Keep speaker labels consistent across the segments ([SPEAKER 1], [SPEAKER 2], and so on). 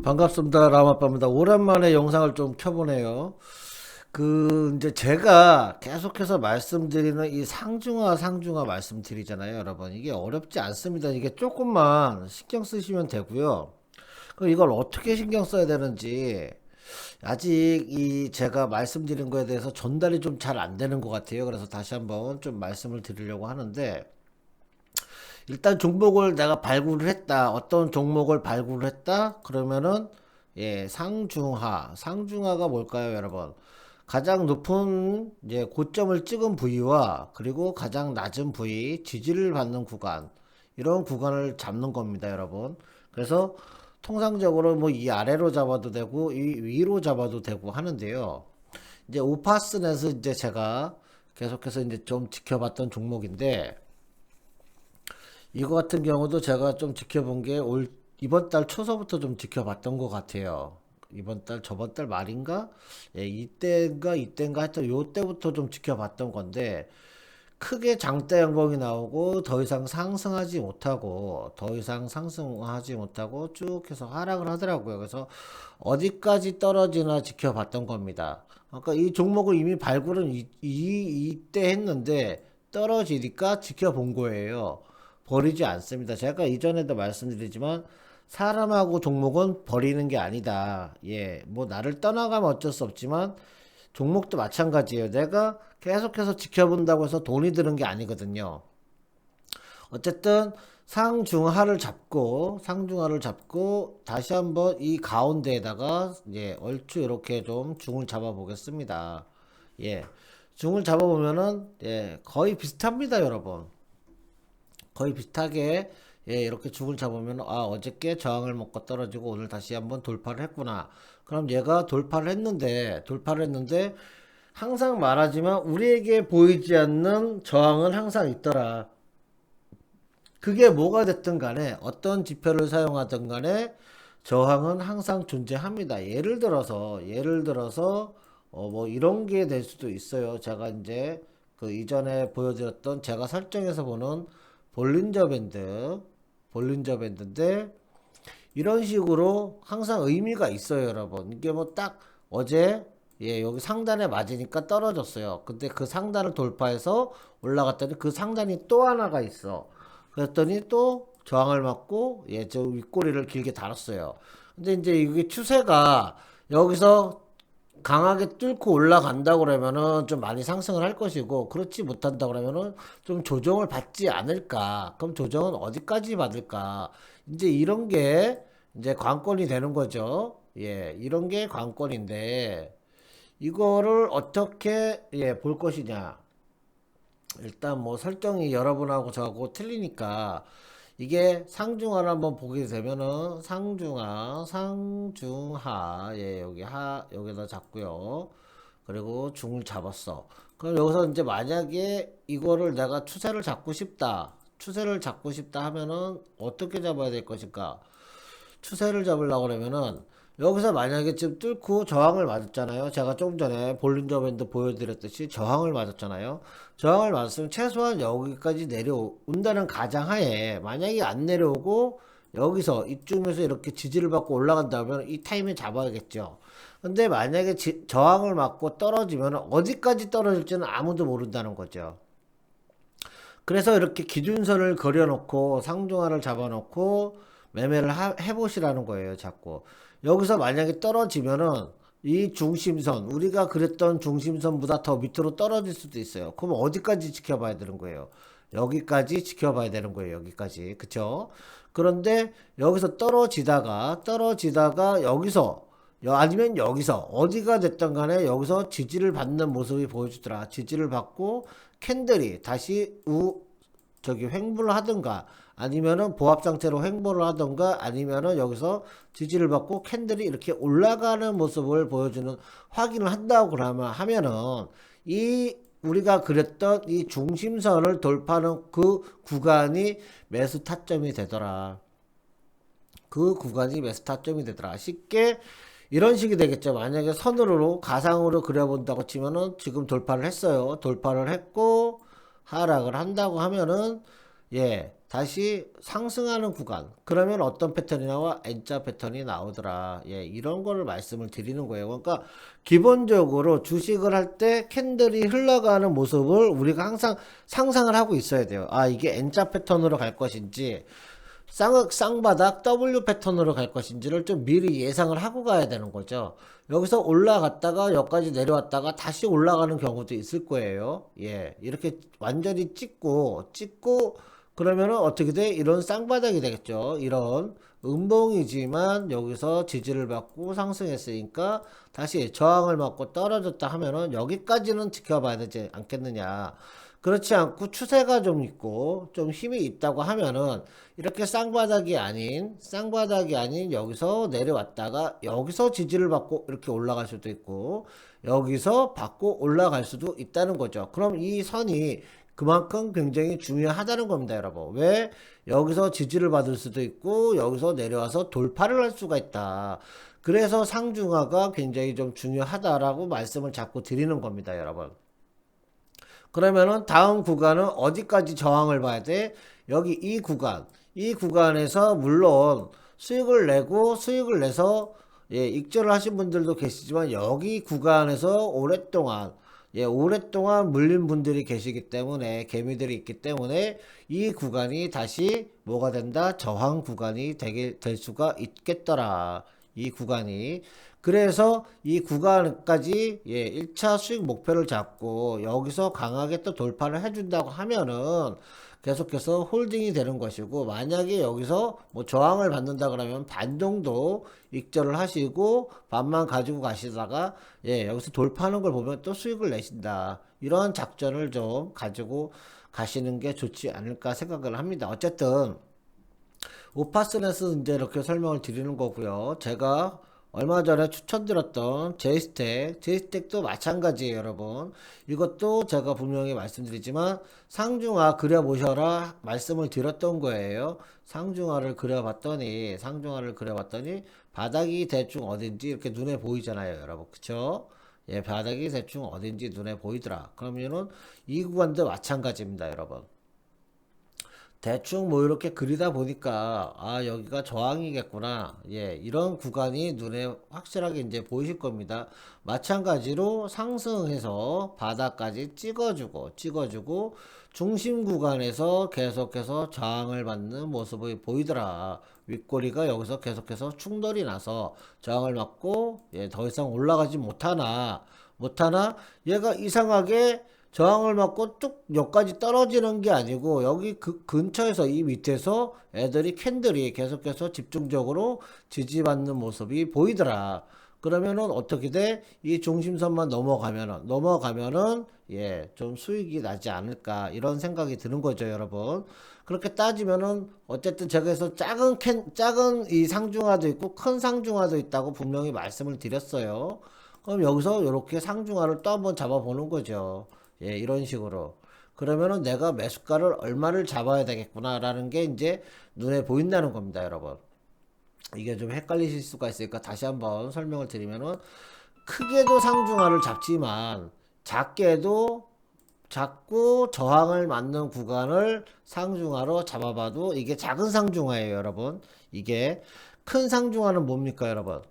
[SPEAKER 1] 반갑습니다. 라마빠입니다. 오랜만에 영상을 좀 켜보네요. 이제 제가 계속해서 말씀드리는 이 상중하 말씀드리잖아요, 여러분. 이게 어렵지 않습니다. 이게 조금만 신경 쓰시면 되고요. 그럼 이걸 어떻게 신경 써야 되는지, 아직 이 제가 말씀드린 거에 대해서 전달이 좀 잘 안 되는 것 같아요. 그래서 다시 한번 좀 말씀을 드리려고 하는데, 일단 종목을 내가 발굴을 했다. 어떤 종목을 발굴을 했다? 그러면은 상중하가 뭘까요, 여러분? 가장 높은 이제 고점을 찍은 부위와 그리고 가장 낮은 부위, 지지를 받는 구간, 이런 구간을 잡는 겁니다, 여러분. 그래서 통상적으로 뭐 이 아래로 잡아도 되고 이 위로 잡아도 되고 하는데요. 이제 오파스넷을 이제 제가 계속해서 이제 좀 지켜봤던 종목인데, 이거 같은 경우도 제가 좀 지켜본 게 이번 달 초서부터 좀 지켜봤던 것 같아요. 이번 달, 저번 달 말인가? 이때인가 하여튼 요 때부터 좀 지켜봤던 건데, 크게 장대 양봉이 나오고 더 이상 상승하지 못하고 쭉 해서 하락을 하더라고요. 그래서 어디까지 떨어지나 지켜봤던 겁니다. 그러니까 이 종목을 이미 발굴은 이때 했는데 떨어지니까 지켜본 거예요. 버리지 않습니다. 제가 이전에도 말씀드리지만 사람하고 종목은 버리는 게 아니다. 예, 뭐 나를 떠나가면 어쩔 수 없지만 종목도 마찬가지예요. 내가 계속해서 지켜본다고 해서 돈이 드는 게 아니거든요. 어쨌든 상중하를 잡고 다시 한번 이 가운데에다가 얼추 이렇게 좀 중을 잡아 보겠습니다. 예. 중을 잡아 보면은 거의 비슷합니다, 여러분. 거의 비슷하게 이렇게 중을 잡으면 어저께 저항을 먹고 떨어지고 오늘 다시 한번 돌파를 했구나. 그럼 얘가 돌파를 했는데 항상 말하지만 우리에게 보이지 않는 저항은 항상 있더라. 그게 뭐가 됐든 간에 어떤 지표를 사용하든 간에 저항은 항상 존재합니다. 예를 들어서 뭐 이런 게 될 수도 있어요. 제가 이제 그 이전에 보여드렸던 제가 설정해서 보는 볼린저 밴드인데 이런 식으로 항상 의미가 있어요, 여러분. 이게 뭐 딱 어제 여기 상단에 맞으니까 떨어졌어요. 근데 그 상단을 돌파해서 올라갔더니 그 상단이 또 하나가 있어. 그랬더니 또 저항을 맞고 저 윗꼬리를 길게 달았어요. 근데 이제 이게 추세가 여기서 강하게 뚫고 올라간다 그러면은 좀 많이 상승을 할 것이고, 그렇지 못한다 그러면은 좀 조정을 받지 않을까. 그럼 조정은 어디까지 받을까? 이제 이런 게 이제 관건이 되는 거죠. 이런 게 관건인데 이거를 어떻게 볼 것이냐. 일단 뭐 설정이 여러분하고 저하고 틀리니까, 이게 상중하를 한번 보게 되면은 상중하 여기 여기다 잡고요. 그리고 중을 잡았어. 그럼 여기서 이제 만약에 이거를 내가 추세를 잡고 싶다 하면은 어떻게 잡아야 될 것일까? 추세를 잡으려고 그러면은 여기서 만약에 지금 뚫고 저항을 맞았잖아요. 제가 조금 전에 볼린저 밴드 보여드렸듯이 저항을 맞았잖아요. 저항을 맞았으면 최소한 여기까지 내려온다는 가정하에, 만약에 안 내려오고 여기서 이쯤에서 이렇게 지지를 받고 올라간다면 이 타임에 잡아야겠죠. 근데 만약에 저항을 맞고 떨어지면 어디까지 떨어질지는 아무도 모른다는 거죠. 그래서 이렇게 기준선을 그려놓고 상중하를 잡아놓고 매매를 해보시라는 거예요, 자꾸. 여기서 만약에 떨어지면은 이 중심선, 우리가 그랬던 중심선보다 더 밑으로 떨어질 수도 있어요. 그럼 어디까지 지켜봐야 되는 거예요? 여기까지 지켜봐야 되는 거예요, 여기까지. 그쵸? 그런데 여기서 떨어지다가 아니면 여기서 어디가 됐든 간에 여기서 지지를 받는 모습이 보여주더라. 지지를 받고 캔들이 다시 저기 횡보를 하든가, 아니면은 보합 상태로 횡보를 하든가, 아니면은 여기서 지지를 받고 캔들이 이렇게 올라가는 모습을 보여주는 확인을 한다고 그러면 하면은 이 우리가 그랬던 이 중심선을 돌파하는 그 구간이 매수 타점이 되더라. 쉽게 이런 식이 되겠죠. 만약에 선으로 가상으로 그려본다고 치면은 지금 돌파를 했어요. 돌파를 했고 하락을 한다고 하면은 다시 상승하는 구간. 그러면 어떤 패턴이 나와? N자 패턴이 나오더라. 예, 이런 거를 말씀을 드리는 거예요. 그러니까 기본적으로 주식을 할 때 캔들이 흘러가는 모습을 우리가 항상 상상을 하고 있어야 돼요. 아, 이게 N자 패턴으로 갈 것인지 쌍바닥 W 패턴으로 갈 것인지를 좀 미리 예상을 하고 가야 되는 거죠. 여기서 올라갔다가 여기까지 내려왔다가 다시 올라가는 경우도 있을 거예요. 예, 이렇게 완전히 찍고 그러면은 어떻게 돼? 이런 쌍바닥이 되겠죠. 이런 음봉이지만 여기서 지지를 받고 상승했으니까 다시 저항을 맞고 떨어졌다 하면은 여기까지는 지켜봐야 되지 않겠느냐. 그렇지 않고 추세가 좀 있고 좀 힘이 있다고 하면은 이렇게 쌍바닥이 아닌 여기서 내려왔다가 여기서 지지를 받고 이렇게 올라갈 수도 있고 여기서 받고 올라갈 수도 있다는 거죠. 그럼 이 선이 그만큼 굉장히 중요하다는 겁니다, 여러분. 왜? 여기서 지지를 받을 수도 있고 여기서 내려와서 돌파를 할 수가 있다. 그래서 상중하가 굉장히 좀 중요하다라고 말씀을 자꾸 드리는 겁니다, 여러분. 그러면은 다음 구간은 어디까지 저항을 봐야 돼? 여기 이 구간에서 물론 수익을 내서 예, 익절을 하신 분들도 계시지만 여기 구간에서 오랫동안 물린 분들이 계시기 때문에 개미들이 있기 때문에 이 구간이 다시 뭐가 된다? 저항 구간이 될 수가 있겠더라. 이 구간이. 그래서 이 구간까지 예, 1차 수익 목표를 잡고 여기서 강하게 또 돌파를 해준다고 하면은 계속해서 홀딩이 되는 것이고 만약에 여기서 뭐 저항을 받는다 그러면 반 정도 익절을 하시고 반만 가지고 가시다가 예, 여기서 돌파하는 걸 보면 또 수익을 내신다. 이런 작전을 좀 가지고 가시는 게 좋지 않을까 생각을 합니다. 어쨌든 오파스넷은 이제 이렇게 설명을 드리는 거고요. 제가 얼마 전에 추천드렸던 제이스택도 마찬가지예요, 여러분. 이것도 제가 분명히 말씀드리지만 상중하 그려보셔라 말씀을 드렸던 거예요. 상중하를 그려봤더니 바닥이 대충 어딘지 이렇게 눈에 보이잖아요, 여러분. 그쵸? 예, 바닥이 대충 어딘지 눈에 보이더라. 그러면은 이 구간도 마찬가지입니다, 여러분. 대충 뭐 이렇게 그리다 보니까 아 여기가 저항이겠구나 예 이런 구간이 눈에 확실하게 이제 보이실 겁니다. 마찬가지로 상승해서 바닥까지 찍어주고 중심 구간에서 계속해서 저항을 받는 모습이 보이더라. 윗꼬리가 여기서 계속해서 충돌이 나서 저항을 받고 예 더 이상 올라가지 못하나 얘가 이상하게 저항을 받고 쭉 여기까지 떨어지는 게 아니고 여기 그 근처에서 이 밑에서 캔들이 계속해서 집중적으로 지지받는 모습이 보이더라. 그러면은 어떻게 돼? 이 중심선만 넘어가면은 예, 좀 수익이 나지 않을까 이런 생각이 드는 거죠, 여러분. 그렇게 따지면은 어쨌든 제가 해서 작은 이 상중하도 있고 큰 상중하도 있다고 분명히 말씀을 드렸어요. 그럼 여기서 이렇게 상중하를 또 한번 잡아보는 거죠. 예, 이런 식으로. 그러면은 내가 매수가를 얼마를 잡아야 되겠구나라는 게 이제 눈에 보인다는 겁니다, 여러분. 이게 좀 헷갈리실 수가 있으니까 다시 한번 설명을 드리면은 크게도 상중하를 잡지만 작게도 작고 저항을 맞는 구간을 상중하로 잡아봐도 이게 작은 상중하예요, 여러분. 이게 큰 상중하는 뭡니까, 여러분?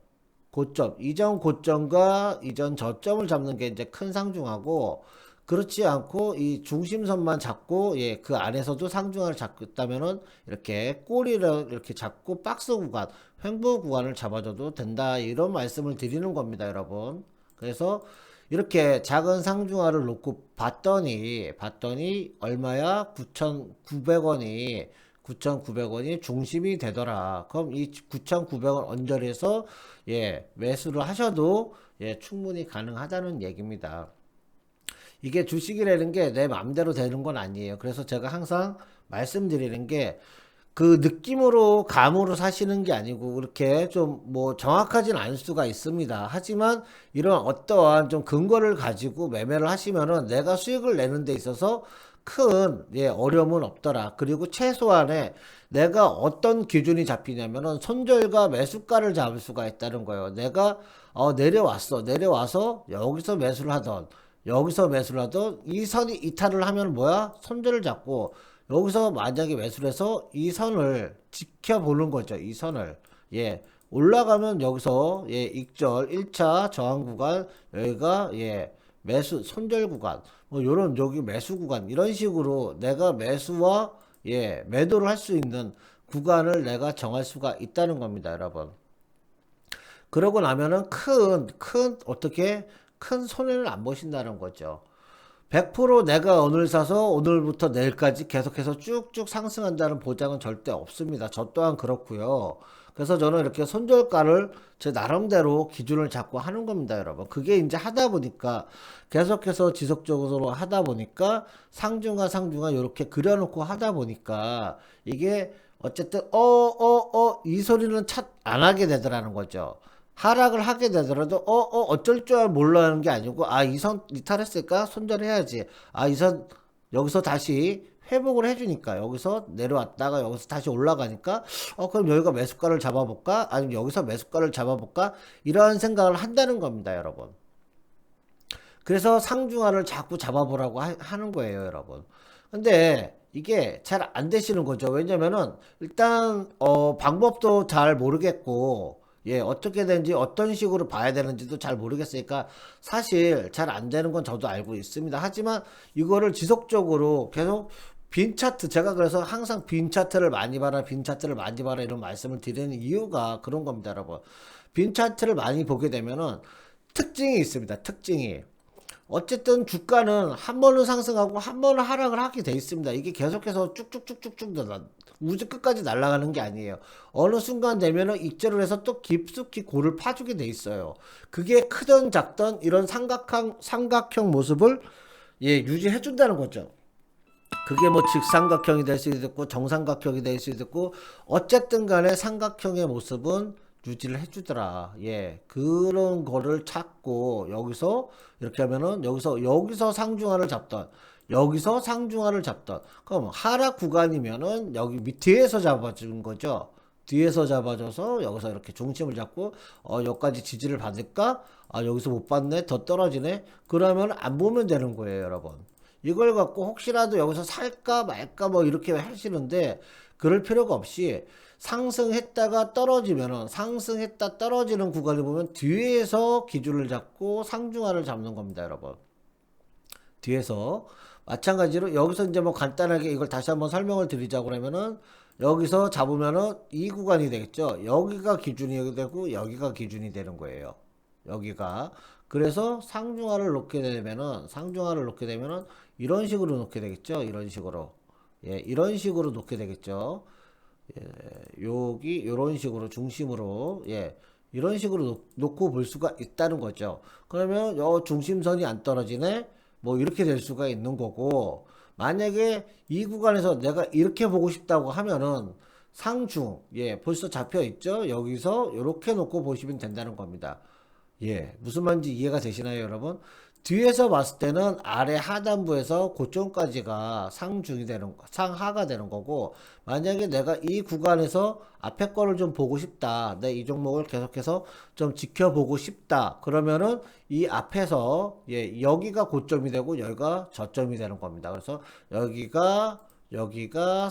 [SPEAKER 1] 고점, 이전 고점과 이전 저점을 잡는 게 이제 큰 상중하고 그렇지 않고 이 중심선만 잡고 예, 그 안에서도 상중하를 잡겠다면은 이렇게 꼬리를 이렇게 잡고 박스 구간, 횡보 구간을 잡아줘도 된다. 이런 말씀을 드리는 겁니다, 여러분. 그래서 이렇게 작은 상중하를 놓고 봤더니 얼마야? 9,900원이 중심이 되더라. 그럼 이 9,900원 언저리에서 예, 매수를 하셔도 예, 충분히 가능하다는 얘기입니다. 이게 주식이라는 게 내 맘대로 되는 건 아니에요. 그래서 제가 항상 말씀드리는 게 그 느낌으로 감으로 사시는 게 아니고 그렇게 좀 뭐 정확하진 않을 수가 있습니다. 하지만 이런 어떠한 좀 근거를 가지고 매매를 하시면은 내가 수익을 내는 데 있어서 큰 예, 어려움은 없더라. 그리고 최소한의 내가 어떤 기준이 잡히냐면은 손절과 매수가를 잡을 수가 있다는 거예요. 내가 내려와서 여기서 매수를 하던 이 선이 이탈을 하면 뭐야? 손절을 잡고 여기서 만약에 매수를 해서 이 선을 지켜보는 거죠. 이 선을. 예. 올라가면 여기서 예, 익절 1차 저항 구간 여기가 예, 매수 손절 구간 뭐 요런 여기 매수 구간 이런 식으로 내가 매수와 예, 매도를 할 수 있는 구간을 내가 정할 수가 있다는 겁니다, 여러분. 그러고 나면은 어떻게 큰 손해를 안 보신다는 거죠. 100% 내가 오늘 사서 오늘부터 내일까지 계속해서 쭉쭉 상승한다는 보장은 절대 없습니다. 저 또한 그렇고요. 그래서 저는 이렇게 손절가를 제 나름대로 기준을 잡고 하는 겁니다, 여러분. 그게 이제 하다 보니까 계속해서 지속적으로 하다 보니까 상중하 이렇게 그려놓고 하다 보니까 이게 어쨌든 이 소리는 안 하게 되더라는 거죠. 하락을 하게 되더라도 어쩔 줄 몰라는 게 아니고 이 선 이탈했으니까 손절해야지. 이 선 여기서 다시 회복을 해주니까 여기서 내려왔다가 여기서 다시 올라가니까 그럼 여기가 매수가를 잡아볼까? 아니면 여기서 매수가를 잡아볼까? 이런 생각을 한다는 겁니다, 여러분. 그래서 상중하를 자꾸 잡아보라고 하는 거예요, 여러분. 근데 이게 잘 안 되시는 거죠. 왜냐면은 일단 방법도 잘 모르겠고 예, 어떻게 되는지 어떤 식으로 봐야 되는지도 잘 모르겠으니까 사실 잘 안 되는 건 저도 알고 있습니다. 하지만 이거를 지속적으로 계속 빈 차트, 제가 그래서 항상 빈 차트를 많이 봐라, 빈 차트를 많이 봐라 이런 말씀을 드리는 이유가 그런 겁니다, 여러분. 빈 차트를 많이 보게 되면은 특징이 있습니다. 특징이. 어쨌든 주가는 한 번은 상승하고 한 번은 하락을 하게 돼 있습니다. 이게 계속해서 쭉쭉쭉쭉쭉 우주 끝까지 날아가는 게 아니에요. 어느 순간 되면은 익절을 해서 또 깊숙이 골을 파주게 돼 있어요. 그게 크든 작든 이런 삼각형 모습을 예, 유지해 준다는 거죠. 그게 뭐 직삼각형이 될 수도 있고 정삼각형이 될 수도 있고 어쨌든 간에 삼각형의 모습은 유지를 해주더라. 예, 그런 거를 찾고 여기서 이렇게 하면은 여기서 상중하를 잡던 여기서 상중하를 잡던 그럼 하락 구간이면은 여기 밑에서 잡아준 거죠. 뒤에서 잡아줘서 여기서 이렇게 중심을 잡고 여기까지 지지를 받을까? 여기서 못 받네. 더 떨어지네. 그러면 안 보면 되는 거예요, 여러분. 이걸 갖고 혹시라도 여기서 살까 말까 뭐 이렇게 하시는데 그럴 필요가 없이 상승했다가 떨어지면은 상승했다 떨어지는 구간을 보면 뒤에서 기준을 잡고 상중하를 잡는 겁니다, 여러분. 뒤에서 마찬가지로 여기서 이제 뭐 간단하게 이걸 다시 한번 설명을 드리자고 그러면은 여기서 잡으면은 이 구간이 되겠죠. 여기가 기준이 되고 여기가 기준이 되는 거예요. 여기가. 그래서 상중하를 놓게 되면은 이런 식으로 놓게 되겠죠. 이런 식으로. 예, 이런 식으로 놓게 되겠죠. 예, 여기 이런 식으로 중심으로 예, 이런 식으로 놓고 볼 수가 있다는 거죠. 그러면 요 중심선이 안 떨어지네. 뭐 이렇게 될 수가 있는 거고 만약에 이 구간에서 내가 이렇게 보고 싶다고 하면은 상중 예, 벌써 잡혀 있죠. 여기서 이렇게 놓고 보시면 된다는 겁니다. 예, 무슨 말인지 이해가 되시나요, 여러분? 뒤에서 봤을 때는 아래 하단부에서 고점까지가 상하가 되는 거고, 만약에 내가 이 구간에서 앞에 거를 좀 보고 싶다. 내 이 종목을 계속해서 좀 지켜보고 싶다. 그러면은 이 앞에서, 예, 여기가 고점이 되고, 여기가 저점이 되는 겁니다. 그래서 여기가 여기가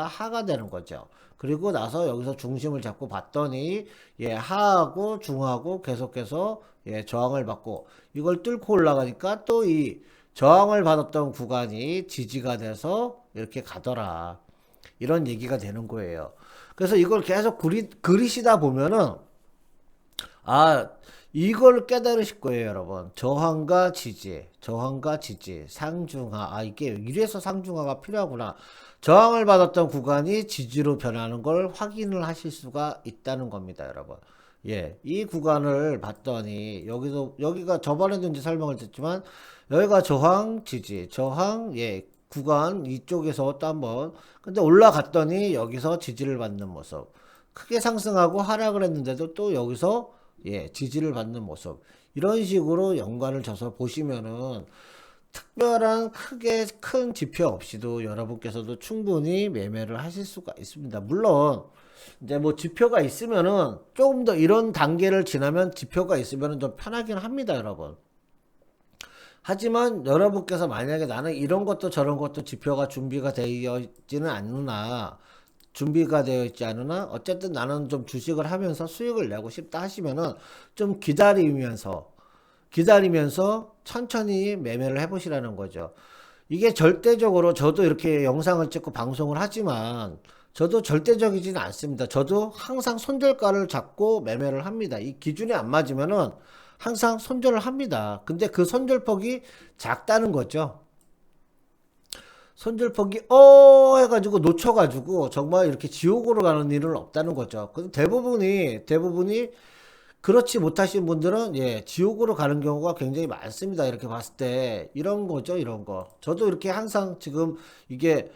[SPEAKER 1] 하가 되는 거죠. 그리고 나서 여기서 중심을 잡고 봤더니 예, 하하고 중하고 계속해서 예, 저항을 받고 이걸 뚫고 올라가니까 또 이 저항을 받았던 구간이 지지가 돼서 이렇게 가더라. 이런 얘기가 되는 거예요. 그래서 이걸 계속 그리시다 보면은 이걸 깨달으실 거예요, 여러분. 저항과 지지, 상중하. 이게 이래서 상중하가 필요하구나. 저항을 받았던 구간이 지지로 변하는 걸 확인을 하실 수가 있다는 겁니다, 여러분. 예, 이 구간을 봤더니 여기가 저번에도 이제 설명을 드렸지만 여기가 저항, 지지, 예, 구간 이쪽에서 또 한번 근데 올라갔더니 여기서 지지를 받는 모습. 크게 상승하고 하락을 했는데도 또 여기서 예, 지지를 받는 모습. 이런 식으로 연관을 져서 보시면은 특별한 크게 큰 지표 없이도 여러분께서도 충분히 매매를 하실 수가 있습니다. 물론 이제 뭐 지표가 있으면은 조금 더 이런 단계를 지나면 지표가 있으면은 좀 편하긴 합니다, 여러분. 하지만 여러분께서 만약에 나는 이런 것도 저런 것도 지표가 준비가 되어 있지는 않으나 준비가 되어 있지 않으나 어쨌든 나는 좀 주식을 하면서 수익을 내고 싶다 하시면은 좀 기다리면서 천천히 매매를 해보시라는 거죠. 이게 절대적으로 저도 이렇게 영상을 찍고 방송을 하지만 저도 절대적이지는 않습니다. 저도 항상 손절가를 잡고 매매를 합니다. 이 기준이 안 맞으면은 항상 손절을 합니다. 근데 그 손절폭이 작다는 거죠. 손절폭이 해가지고 놓쳐가지고 정말 이렇게 지옥으로 가는 일은 없다는 거죠. 대부분이 그렇지 못하신 분들은 지옥으로 가는 경우가 굉장히 많습니다. 이렇게 봤을 때 이런 거죠, 이런 거. 저도 이렇게 항상 지금 이게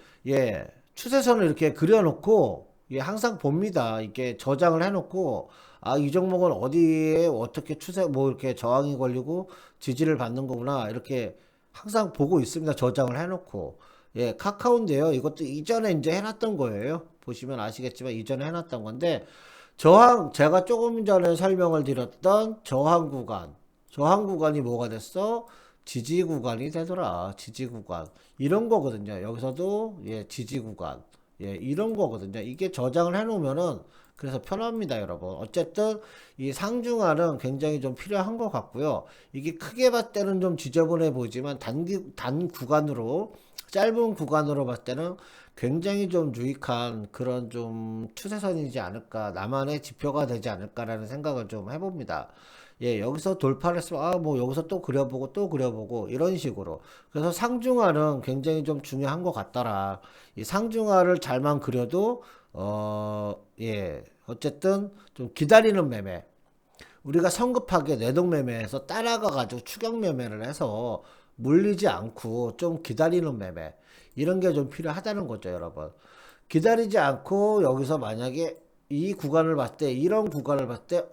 [SPEAKER 1] 추세선을 이렇게 그려놓고 항상 봅니다. 이게 저장을 해놓고 이 종목은 어디에 어떻게 뭐 이렇게 저항이 걸리고 지지를 받는 거구나 이렇게 항상 보고 있습니다. 저장을 해놓고 카카오인데요. 이것도 이전에 이제 해놨던 거예요. 보시면 아시겠지만 이전에 해놨던 건데 제가 조금 전에 설명을 드렸던 저항 구간이 뭐가 됐어? 지지 구간이 되더라. 지지 구간. 이런 거거든요. 여기서도, 지지 구간. 이런 거거든요. 이게 저장을 해 놓으면은, 그래서 편합니다, 여러분. 어쨌든, 이 상중하는 굉장히 좀 필요한 것 같고요. 이게 크게 봤을 때는 좀 지저분해 보이지만, 단 구간으로, 짧은 구간으로 봤을 때는 굉장히 좀 유익한 그런 좀 추세선이지 않을까, 나만의 지표가 되지 않을까라는 생각을 좀 해봅니다. 여기서 돌파를 했으면, 뭐, 여기서 또 그려보고, 또 그려보고, 이런 식으로. 그래서 상중하는 굉장히 좀 중요한 것 같더라. 이 상중하를 잘만 그려도, 어쨌든 좀 기다리는 매매. 우리가 성급하게 내동매매해서 따라가가지고 추격매매를 해서 물리지 않고 좀 기다리는 매매. 이런 게 좀 필요하다는 거죠, 여러분. 기다리지 않고 여기서 만약에 이 구간을 봤을 때, 이런 구간을 봤을 때,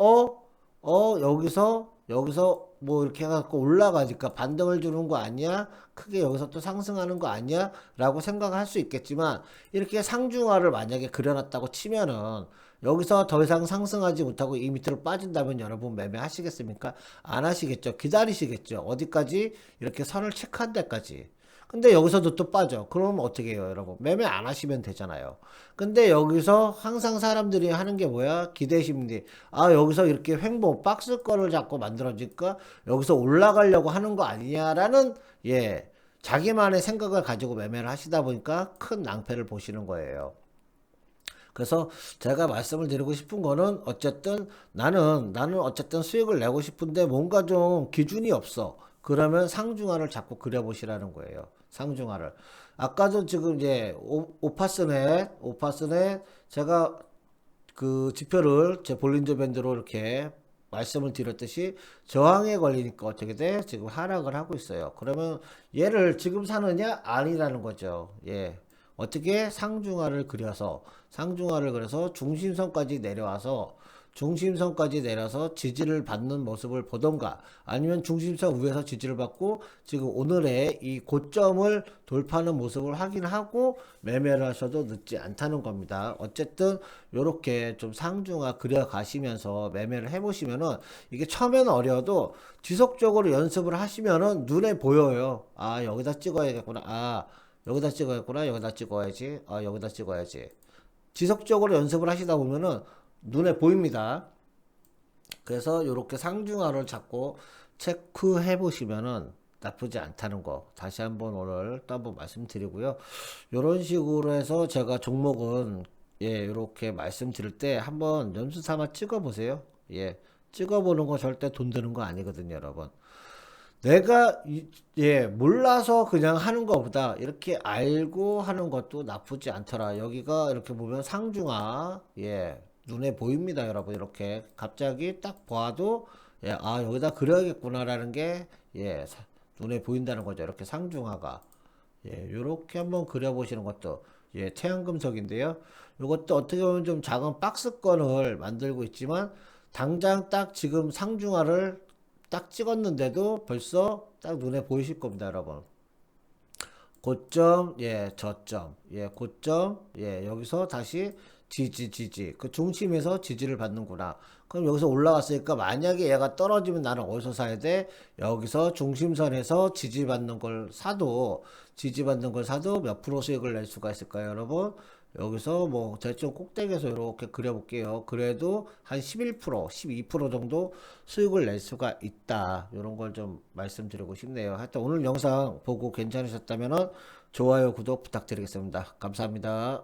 [SPEAKER 1] 여기서 뭐 이렇게 해갖고 올라가니까 반등을 주는 거 아니야? 크게 여기서 또 상승하는 거 아니야? 라고 생각할 수 있겠지만, 이렇게 상중하를 만약에 그려놨다고 치면은, 여기서 더 이상 상승하지 못하고 이 밑으로 빠진다면 여러분 매매하시겠습니까? 안 하시겠죠? 기다리시겠죠? 어디까지? 이렇게 선을 체크한 데까지. 근데 여기서도 또 빠져. 그럼 어떻게 해요, 여러분? 매매 안 하시면 되잖아요. 근데 여기서 항상 사람들이 하는 게 뭐야? 기대심리. 여기서 이렇게 박스권을 잡고 만들어질까? 여기서 올라가려고 하는 거 아니냐라는, 자기만의 생각을 가지고 매매를 하시다 보니까 큰 낭패를 보시는 거예요. 그래서 제가 말씀을 드리고 싶은 거는 어쨌든 나는 어쨌든 수익을 내고 싶은데 뭔가 좀 기준이 없어. 그러면 상중하를 자꾸 그려보시라는 거예요. 상중하를. 아까도 지금 오파스넷 제가 그 지표를 제 볼린저 밴드로 이렇게 말씀을 드렸듯이 저항에 걸리니까 어떻게 돼? 지금 하락을 하고 있어요. 그러면 얘를 지금 사느냐? 아니라는 거죠. 어떻게 상중하를 그려서 중심선까지 내려서 지지를 받는 모습을 보던가 아니면 중심선 위에서 지지를 받고 지금 오늘의 이 고점을 돌파하는 모습을 확인하고 매매를 하셔도 늦지 않다는 겁니다. 어쨌든 요렇게 좀 상중하 그려 가시면서 매매를 해보시면은 이게 처음에는 어려워도 지속적으로 연습을 하시면은 눈에 보여요. 여기다 찍어야겠구나. 여기다 찍어야겠구나. 여기다 찍어야지. 여기다 찍어야지. 지속적으로 연습을 하시다 보면은 눈에 보입니다. 그래서 이렇게 상중하를 잡고 체크해 보시면은 나쁘지 않다는 거 다시 한번 오늘 또 한번 말씀드리고요. 이런 식으로 해서 제가 종목은 이렇게 말씀드릴 때 한번 연습 삼아 찍어 보세요. 찍어보는 거 절대 돈 드는 거 아니거든요, 여러분. 내가 몰라서 그냥 하는 것보다 이렇게 알고 하는 것도 나쁘지 않더라. 여기가 이렇게 보면 상중하 눈에 보입니다, 여러분. 이렇게 갑자기 딱 봐도 여기다 그려야겠구나라는 게 눈에 보인다는 거죠. 이렇게 상중하가 이렇게 한번 그려보시는 것도 태양금속인데요. 이것도 어떻게 보면 좀 작은 박스권을 만들고 있지만 당장 딱 지금 상중하를 딱 찍었는데도 벌써 딱 눈에 보이실 겁니다, 여러분. 고점, 저점, 고점, 여기서 다시 지지. 그 중심에서 지지를 받는구나. 그럼 여기서 올라갔으니까 만약에 얘가 떨어지면 나는 어디서 사야 돼? 여기서 중심선에서 지지받는 걸 사도 몇 프로 수익을 낼 수가 있을까요, 여러분? 여기서 뭐 저점 꼭대기에서 이렇게 그려볼게요. 그래도 한 11%, 12% 정도 수익을 낼 수가 있다. 이런 걸 좀 말씀드리고 싶네요. 하여튼 오늘 영상 보고 괜찮으셨다면 좋아요, 구독 부탁드리겠습니다. 감사합니다.